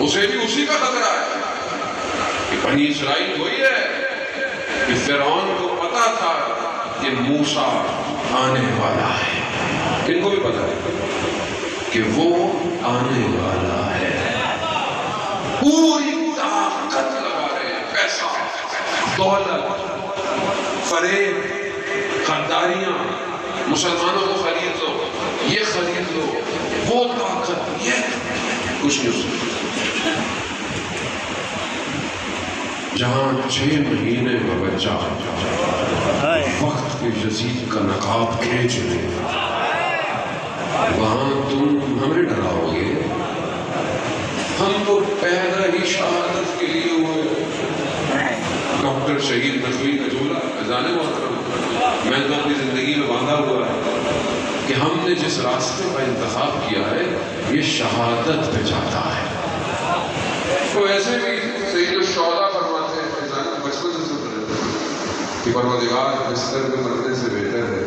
اسے بھی اسی کا خطرہ ہے کہ بنی اسرائیل وہی ہے کہ فرعون کو پتا تھا کہ موسیٰ آنے والا ہے، ان کو بھی پتا ہے کہ وہ آنے والا ہے، پوری طاقت لگا رہے ہیں، پیسہ، دولت، فریب، خریداریاں، مسلمانوں کو خرید لو، یہ خرید لو، وہ طاقت، یہ کچھ نہیں ہو سکتا۔ جہاں 6 مہینے کا بچہ وقت کے یزید کا نقاب کھینچ لے، وہاں تم ہمیں ڈراؤ گے؟ ہم تو پیدا ہی شہادت کے لیے ہوئے۔ ڈاکٹر شہید نقوی کا جملہ اذان محترم، میں تو اپنی زندگی میں باندھا ہوا ہے کہ ہم نے جس راستے کا انتخاب کیا ہے یہ شہادت پہ جاتا ہے۔ تو ایسے بھی سید الشہداء فرماتے ہیں، بچپن سے سن رہے ہیں کہ پروردگار بستر میں مرنے سے بہتر ہے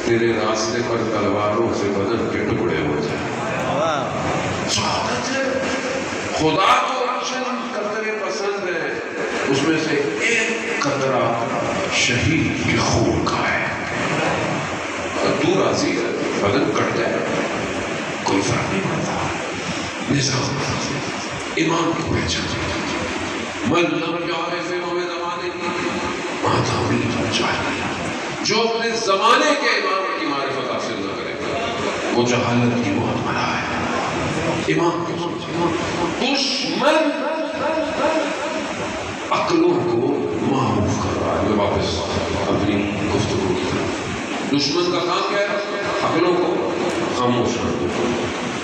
تیرے راستے پر تلواروں سے بدن کے ٹکڑے ہو جائیں۔ شہادت ہے، خدا کو چند قطرے پسند ہے، اس میں سے ایک قطرہ شہید کے خون کا ہے۔ تو راضی ہے، بدن کٹ جائے کوئی فرق نہیں پڑتا۔ نظام امام کی پہچان، من لم یعرف امام زمانے کی ماتا بھی جاہل، جو اپنے زمانے کے امام کی معرفت حاصل نہ کرے وہ جہالت کی موت مرا ہے۔ امام کی دشمن عقلوں کو معروف کر رہا ہے۔ میں واپس اپنی گفتگو کی طرف، دشمن کا کام کیا ہے؟ عقلوں کو خاموش کرنا،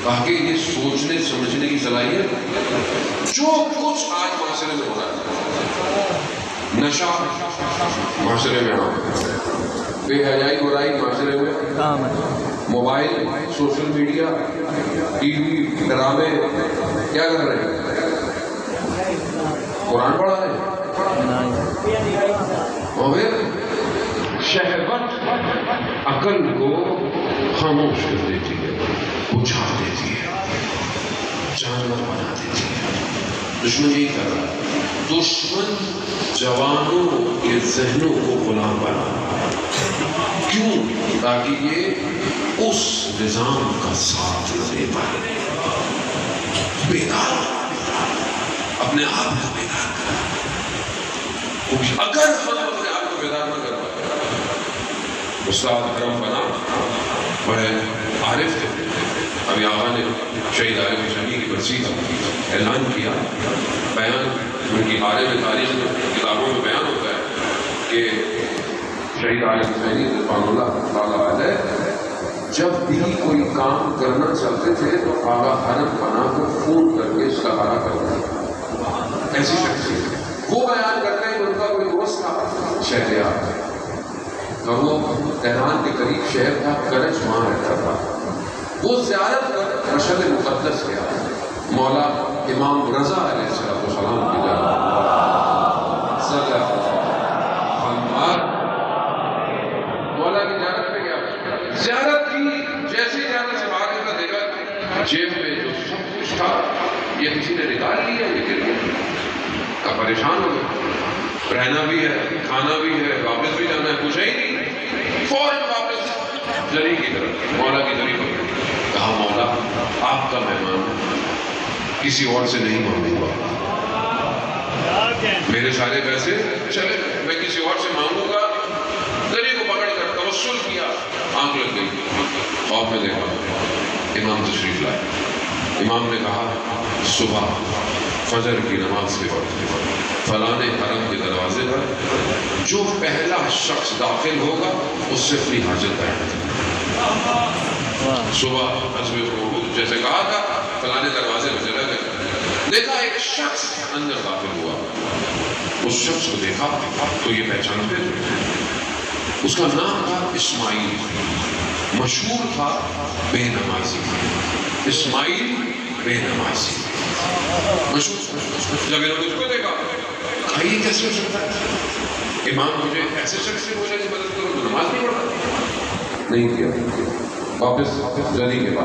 کہا کہ یہ سوچنے سمجھنے کی صلاحیت جو کچھ آج معاشرے میں ہو رہا ہے، نشہ معاشرے میں عام ہے، بے حیائی برائی معاشرے میں، mobile, social media, T V, ڈرامے، کیا کر رہے ہیں؟ قرآن پڑھا رہے ہیں، اور پھر شہوت عقل کو خاموش کر دیتی ہے، بجھا دیتی ہے، جانور بنا دیتی ہے۔ دشمن یہی کر رہا ہے، دشمن جوانوں کے ذہنوں کو غلام بنا رہا ہے۔ کیوں؟ تاکہ یہ اس نظام کا ساتھ نہ دے پائے۔ بیدار اپنے آپ کو بیدار کر، اگر ہم اپنے آپ کو بیدار نہ کر پائے۔ استاد حرم بنا بڑے عارف تھے، ابھی آقا نے شہید عالم شمی کی برسی کا اعلان کیا، بیان ان کی عالم تاریخ میں کتابوں میں بیان ہوتا ہے کہ شہید عالم شمی رضوان اللہ تعالیٰ علیہ جب بھی کوئی کام کرنا چاہتے تھے تو آقا حرم بنا کو فون کر کے سہارا کرتے تھے۔ ایسی شخصیت وہ بیان کرتے ہیں کہ ان کا کوئی دوست تھا شہریار، اور وہ تہران کے قریب شہر تھا، کرج وہاں رہتا تھا۔ وہ زیارت کر مشہد مقدس گیا، مولا امام رضا علیہ السلام کی زیارت، مولا کی زیارت پہ گیا، زیارت کی، جیسے زیارت سے باہر نکلا دیکھا جیب میں جو سب کچھ تھا یہ کسی نے نکال لیا، یہ گر گیا، کا پریشان ہو گیا، رہنا بھی ہے، کھانا بھی ہے، واپس بھی جانا ہے، کچھ ہی نہیں، فوراً واپس زری کی طرف، مولا کی زری پر کہا مولا آپ کا مہمان کسی اور سے نہیں مانگوں گا، میرے سارے پیسے چلے میں کسی اور سے مانگوں گا۔ زری کو پکڑ کر توسل کیا، آنکھ لگ گئی، خواب میں دیکھا امام تشریف لائے۔ امام نے کہا صبح فجر کی نماز کے وقت فلانے حرم کے دروازے پر جو پہلا شخص داخل ہوگا اس سے اپنی حاجت بیان کرنا۔ صبح حسب وقوع جیسے کہا تھا فلانے دروازے پر چلا گیا، دیکھا ایک شخص اندر داخل ہوا، اس شخص کو دیکھا تو یہ پہچانتے تھے، اس کا نام تھا اسماعیل، مشہور تھا بے نمازی، اسماعیل بے نمازی مشہور۔ جب انہوں نے اس کو دیکھا کہا یہ کیسے ہو سکتا ہے؟ امام مجھے ایسے شخص سے بولے کہ مدد کرو تو نماز نہیں پڑھتا، نہیں کیا، واپس جاری کے بعد